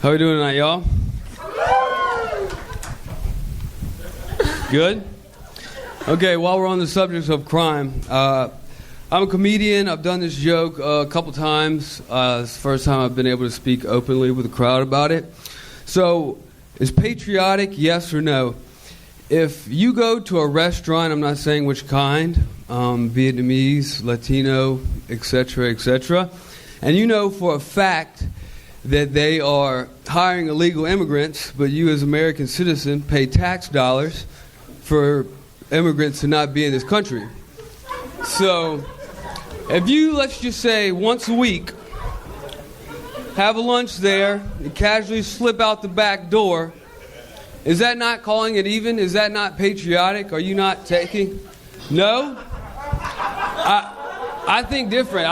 How we doing tonight, y'all? Good? Okay, while we're on the subject of crime, I'm a comedian. I've done this joke a couple times. It's the first time I've been able to speak openly with a crowd about it. So, is patriotic, yes or no? If you go to a restaurant, I'm not saying which kind, Vietnamese, Latino, etc., and you know for a fact that they are hiring illegal immigrants, but you as an American citizen pay tax dollars for immigrants to not be in this country. So, if you, let's just say, once a week, have a lunch there, and casually slip out the back door, is that not calling it even? Is that not patriotic? Are you not taking? No? I think different.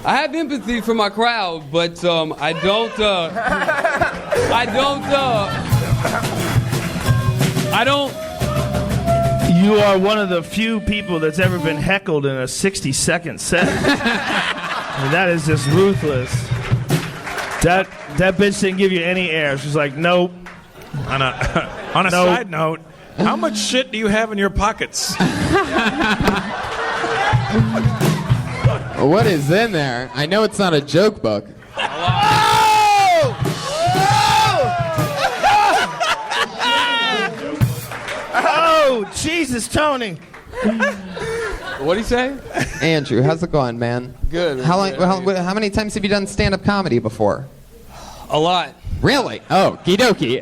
I have empathy for my crowd, but I don't. You are one of the few people that's ever been heckled in a 60-second set. I mean, that is just ruthless. That bitch didn't give you any air. She's like, nope. On a side note, how much shit do you have in your pockets? What is in there? I know it's not a joke book. Oh, Jesus, Tony. What'd he say? Andrew, how's it going, man? Good. How many times have you done stand-up comedy before? A lot. Really? Oh, okie dokie.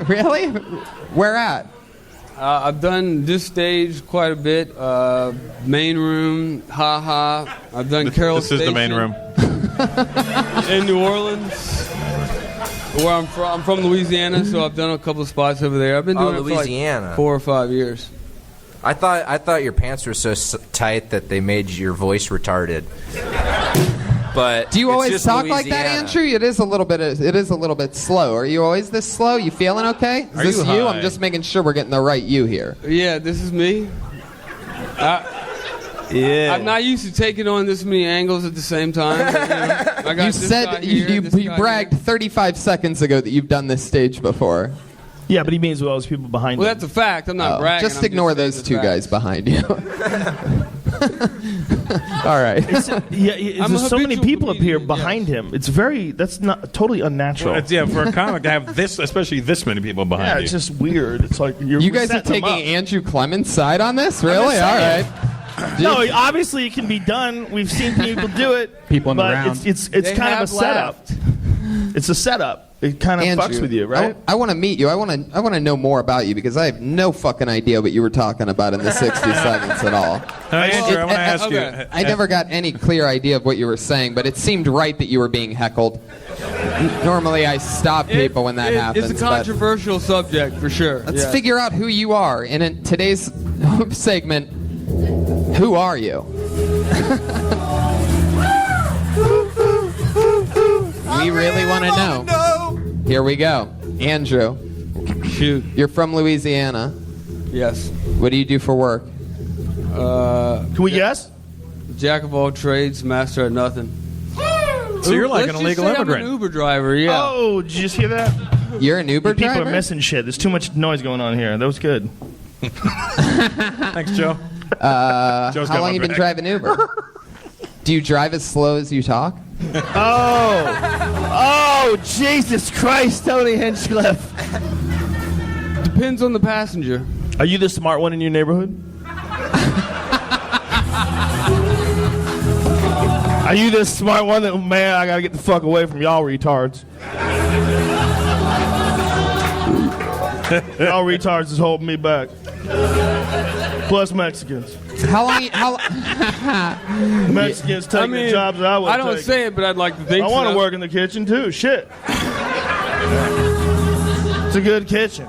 Really? Where at? I've done this stage quite a bit. Main room, ha. I've done Carol This is the main room. in New Orleans, where I'm from. I'm from Louisiana, so I've done a couple of spots over there. I've been doing it for like 4 or 5 years. I thought your pants were so tight that they made your voice retarded. But do you always talk Louisiana. like that, Andrew? It is a little bit slow. Are you always this slow? You feeling okay? Is this you? I'm just making sure we're getting the right you here. Yeah, this is me. Yeah. I'm not used to taking on this many angles at the same time. But, I got You this said guy here, you this guy bragged here. 35 seconds ago that you've done this stage before. Yeah, but he means with all those people behind Well, him. that's a fact. I'm not bragging. Just ignore those two guys behind you. All right. There's so many people up here behind him. That's not totally unnatural. Well, for a comic to have this, especially this many people behind you. Yeah, it's just weird. It's like You guys are taking Andrew Clement's side on this? Really? All right. No, obviously it can be done. We've seen people do it. People in the but round. It's kind of a setup. It's a setup. It kind of Andrew, fucks with you, right? I want to meet you. I want to know more about you because I have no fucking idea what you were talking about in the 60 seconds at all. Andrew, I want to ask you. I never got any clear idea of what you were saying, but it seemed right that you were being heckled. Normally, I stop people when that happens. It's a controversial subject for sure. Let's figure out who you are. And in today's segment, who are you? We really want to know. Here we go. Andrew. Shoot. You're from Louisiana. Yes. What do you do for work? Can we guess? Jack of all trades, master at nothing. So you're like an illegal immigrant. I'm an Uber driver, yeah. Oh, did you just hear that? You're an Uber driver? People are missing shit. There's too much noise going on here. That was good. Thanks, Joe. How long have you been driving Uber? Do you drive as slow as you talk? Oh, Jesus Christ, Tony Hinchcliffe. Depends on the passenger. Are you the smart one in your neighborhood? Are you the smart one that, man, I gotta get the fuck away from y'all retards? Y'all retards is holding me back. Plus Mexicans. Mexicans taking the jobs that I would take. I don't say it, but I'd like to think I want to work in the kitchen too. Shit. It's a good kitchen.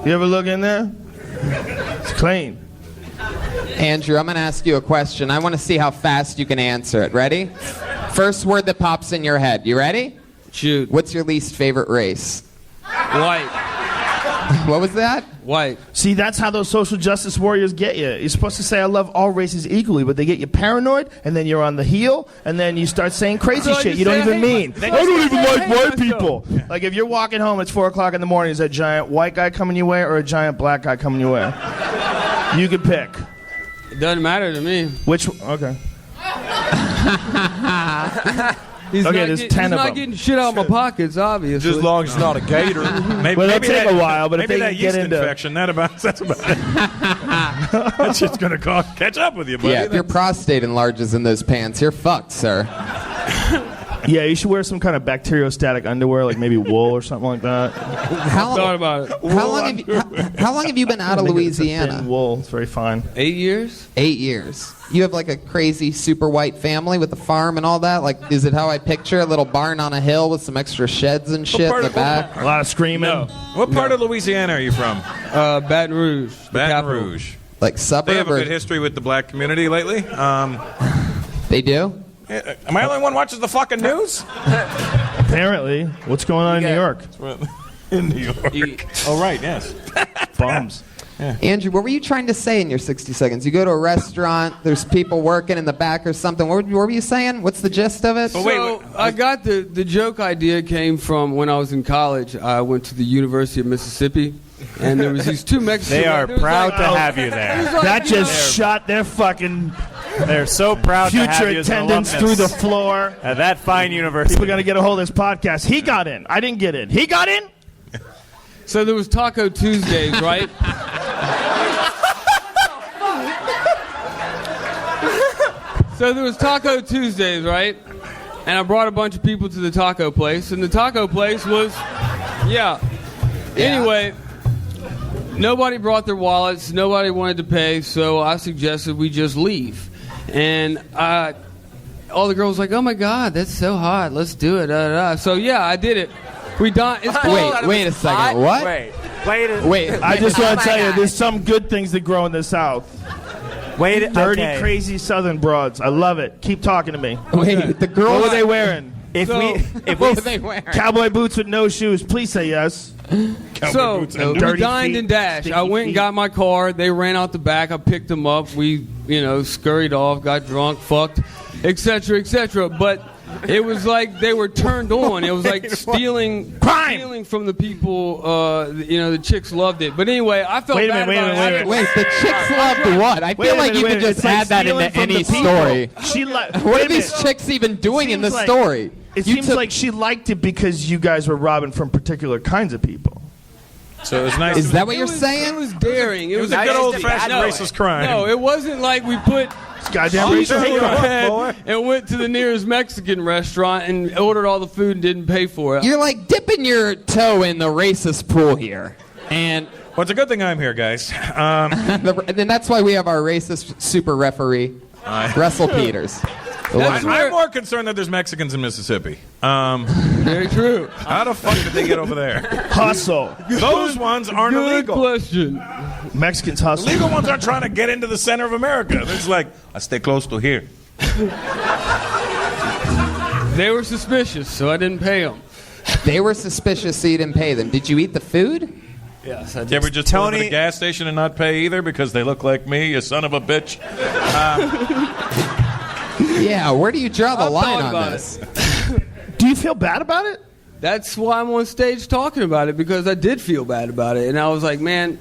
You ever look in there? It's clean. Andrew, I'm going to ask you a question. I want to see how fast you can answer it. Ready? First word that pops in your head. You ready? Shoot. What's your least favorite race? White. What was that? White. See, that's how those social justice warriors get you. You're supposed to say, I love all races equally, but they get you paranoid, and then you're on the heel, and then you start saying crazy So shit you you don't say, even "Hey, mean. my-" I don't even Then you say, like "Hey, white people. Like, if you're walking home, it's 4 o'clock in the morning, is a giant white guy coming your way or a giant black guy coming your way? You can pick. It doesn't matter to me. Which, okay. He's Okay, not there's get- 10 he's of not them. getting shit out of my pockets, obviously. Just as long as it's not a gator. Maybe, Well, it'll maybe take that- a while, but if maybe they that can yeast get into- infection, that's about it. That shit's gonna catch up with you, buddy. Yeah, if your prostate enlarges in those pants, you're fucked, sir. Yeah, you should wear some kind of bacteriostatic underwear, like maybe wool or something like that. How, Thought about it. how long have you been out of Make it just Louisiana? thin wool. It's very fine. 8 years? 8 years. You have like a crazy super white family with a farm and all that? Like, is it how I picture a little barn on a hill with some extra sheds and shit in part the of- back? A lot of screaming. No. What part of Louisiana are you from? Baton Rouge. the Baton capital. Rouge. Like They suburb have a or good history with the black community lately. they do? Am I the only one who watches the fucking news? Apparently. What's going on in New York? In New York. Oh, right, yes. Bums. Andrew, what were you trying to say in your 60 seconds? You go to a restaurant, there's people working in the back or something. What were you saying? What's the gist of it? Oh, wait, So I got the joke idea came from when I was in college. I went to the University of Mississippi, and there was these two Mexicans. They are there was proud like- to have you there. it was like, That you just shot their fucking They're so proud to have future you as an attendance alumnus through the floor. at that fine university. People got to get a hold of this podcast. He got in. I didn't get in. He got in? So there was Taco Tuesdays, right? So there was Taco Tuesdays, right? And I brought a bunch of people to the taco place, and the taco place was, yeah. Anyway, nobody brought their wallets, nobody wanted to pay, so I suggested we just leave. And all the girls were like, oh my God, that's so hot, let's do it. Da, da, da. So yeah, I did it. We done. It's called, Wait a second. What? Wait. I just want to tell you, there's some good things that grow in the South. Dirty, okay. crazy Southern broads. I love it. Keep talking to me. Wait, the girl. What were they wearing? If So- we What were they wearing? Cowboy boots with no shoes. Please say yes. So boots and we dirty dined feet, and dashed. I sticky went and feet. got my car. They ran out the back. I picked them up. We, scurried off, got drunk, fucked, etc., etc. But it was like they were turned on. It was like stealing from the people. The chicks loved it. But anyway, I felt Wait a bad minute, about wait a it. minute. Wait, the chicks loved what? I Wait feel a like minute, you wait a could minute. just It's like add that stealing into from the any people. story. What What are these chicks even doing in the Seems like- story? It You seems took- like she liked it because you guys were robbing from particular kinds of people. So it was nice. Is that what It you're was- saying? It was daring. It was a good old-fashioned racist crime. No, it wasn't like we put Goddamn sheets racist on hate our crime. head and went to the nearest Mexican restaurant and ordered all the food and didn't pay for it. You're like dipping your toe in the racist pool here. And Well, it's a good thing I'm here, guys. and that's why we have our racist super referee, Russell Peters. The That's one- where- I'm more concerned that there's Mexicans in Mississippi. Very true. How the fuck did they get over there? Hustle. Those ones aren't Good illegal. question. Mexicans hustle. Legal ones aren't trying to get into the center of America. It's like, I stay close to here. They were suspicious, so I didn't pay them. They were suspicious, so you didn't pay them. Did you eat the food? Yes, I You did. ever just pull into Tony- the gas station and not pay either because they look like me, you son of a bitch? Yeah, where do you draw the I've line thought on about this? Do you feel bad about it? That's why I'm on stage talking about it, because I did feel bad about it. And I was like, man,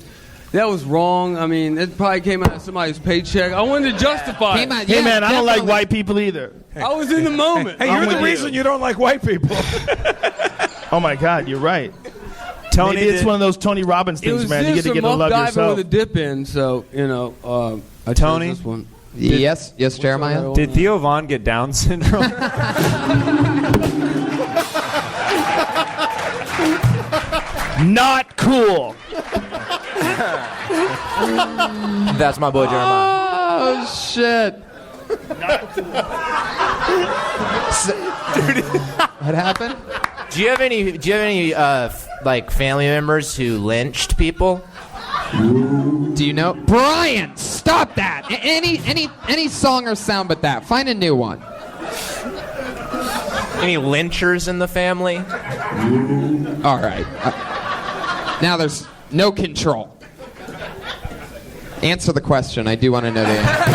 that was wrong. I mean, it probably came out of somebody's paycheck. I wanted to justify Came it. out- Hey, yeah, man, I don't like definitely. white people either. I was in the moment. Hey, I'm you're with the you. reason you don't like white people. Oh, my God, you're right. Tony Maybe it's did- one of those Tony Robbins It things, was man. You get just to a get to muff love diving yourself. with a dip in, so, I chose Tony? this one. Yes, Jeremiah? Did Theo Vaughn get Down syndrome? Not cool. That's my boy Jeremiah. Oh, shit. What happened? Do you have any like family members who lynched people? Do you know? Brian, stop that. Any song or sound but that. Find a new one. Any lynchers in the family? All right. Now there's No control. Answer the question. I do want to know the answer.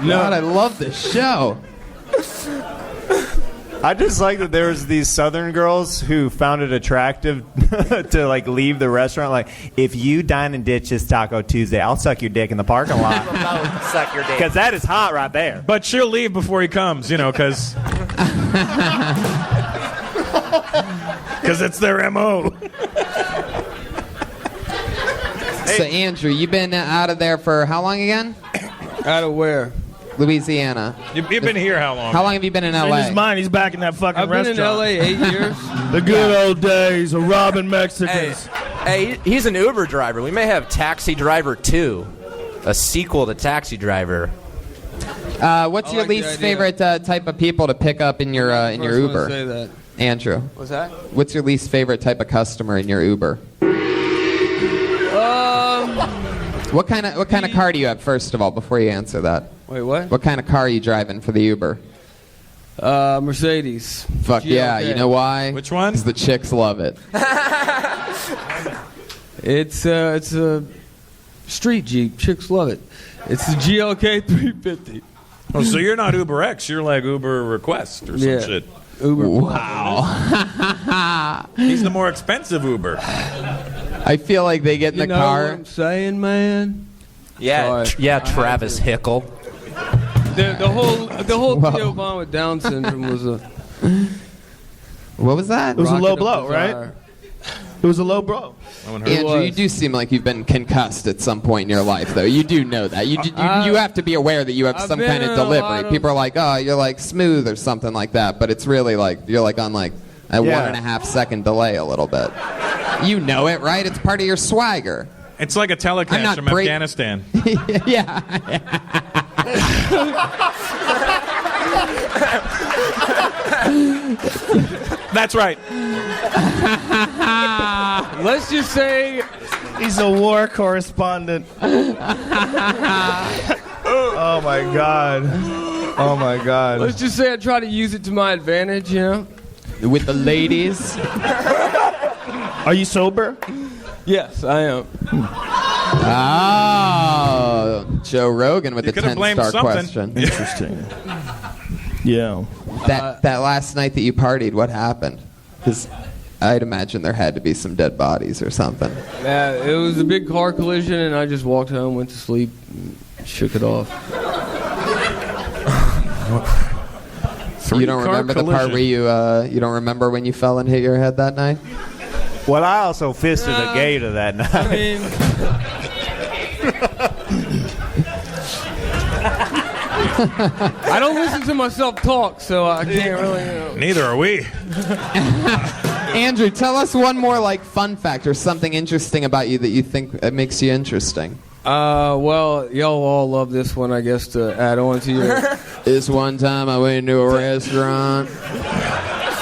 God, I love this show. I just like that there's these Southern girls who found it attractive to like leave the restaurant. Like, if you dine and ditch this Taco Tuesday, I'll suck your dick in the parking lot. Suck your dick. Because that is hot right there. But she'll leave before he comes, you know, because it's their MO. So, Andrew, you've been out of there for how long again? Out of where? Louisiana. You've been here how long? How long have you been in In LA? his mind, he's back in that fucking I've been restaurant. in LA 8 years. The good old days of robbing Mexicans. Hey, he's an Uber driver. We may have Taxi Driver 2, a sequel to Taxi Driver. What's your like the least idea. favorite type of people to pick up in your First one to Uber? say that. Andrew, What's that? what's your least favorite type of customer in your Uber? What kind of car do you have, first of all, before you answer that? Wait, what? What kind of car are you driving for the Uber? Mercedes. Fuck yeah, GLK. you know why? Which one? Because the chicks love it. It's a street Jeep. Chicks love it. It's the GLK 350. Oh, so you're not Uber X. You're like Uber Request or some Yeah. shit. Uber. Wow. He's the more expensive Uber. I feel like they get in You the know what car. I'm saying, man? Yeah, Sorry. Travis Hickle. The whole Wow. Theo Vaughn with Down syndrome was a What was that? It was a rocket low of blow, right? desire. It was a low blow. Andrew, you do seem like you've been concussed at some point in your life, though. You do know that. You have to be aware that you have I've some been kind of in a lot delivery. of- People are like, oh, you're like smooth or something like that, but it's really like you're like on like a Yeah. 1.5 second delay a little bit. You know it, right? It's part of your swagger. It's like a I'm telecast not from break- Afghanistan. Yeah. That's right. Let's just say He's a war correspondent. Oh my god. Oh my god. let's just say I try to use it to my advantage, you know? With the ladies. Are you sober? Yes, I am. Oh, Joe Rogan with You the could've blamed 10-star something. question. Interesting. Yeah. That last night that you partied, what happened? Because I'd imagine there had to be some dead bodies or something. Yeah, it was a big car collision, and I just walked home, went to sleep, shook it off. You don't remember the part where you don't remember when you fell and hit your head that night? Well, I also fisted a gator that night. I mean, I don't listen to myself talk, so I can't really, you know. Neither are we. Andrew, tell us one more like fun fact or something interesting about you that you think makes you interesting. Well, y'all all love this one, I guess, to add on to your... This one time I went into a restaurant.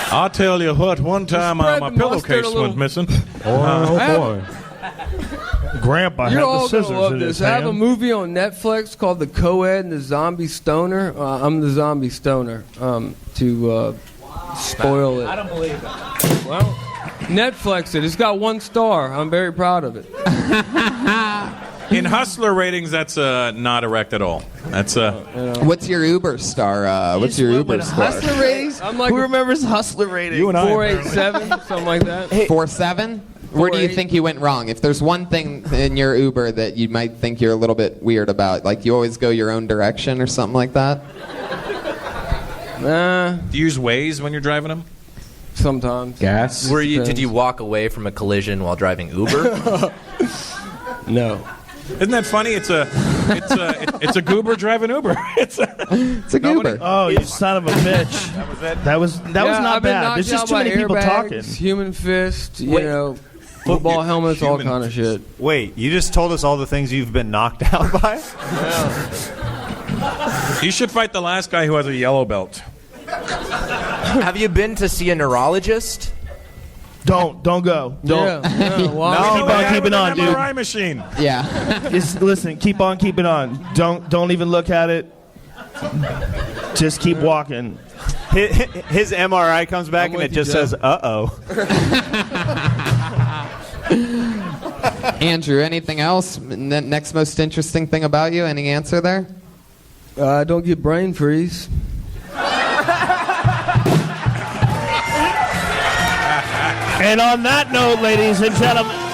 I'll tell you what, one time Spread my the mustard pillowcase a little. went missing. Oh boy. Grandpa had You're the all gonna scissors love in his this. I have a hand. movie on Netflix called The Co-Ed and the Zombie Stoner. I'm the Zombie Stoner. To spoil it. I don't believe it. Well, Netflix it. It's got 1 star. I'm very proud of it. In Hustler ratings, that's not erect at all. That's What's your Uber star? What's your Uber score? Hustler ratings? I'm like Who remembers Hustler ratings? you and I. 487, something like that. 4.7? Where do you 4.8. think you went wrong? If there's one thing in your Uber that you might think you're a little bit weird about, like you always go your own direction or something like that? Nah, Do you use Waze when you're driving them? sometimes. Gas? Did you walk away from a collision while driving Uber? No. Isn't that funny? It's a goober driving Uber. It's a Uber. Oh, you son of a bitch. That was Yeah, not I've been bad. knocked There's just out too by many people airbags, talking. Human fist, you Wait. know, football helmets, all Human kind of shit. Wait, you just told us all the things you've been knocked out by? You should fight the last guy who has a yellow belt. Have you been to see a neurologist? Don't go. Don't. Yeah, well, Keep on The guy keeping with on, an dude. MRI machine. Yeah. Just listen, keep on keeping on. Don't even look at it. Just keep walking. His MRI comes back I'm and it with you, just Joe. says, "Uh-oh." Andrew, anything else? Next most interesting thing about you? Any answer there? I don't get brain freeze. And on that note, ladies and gentlemen.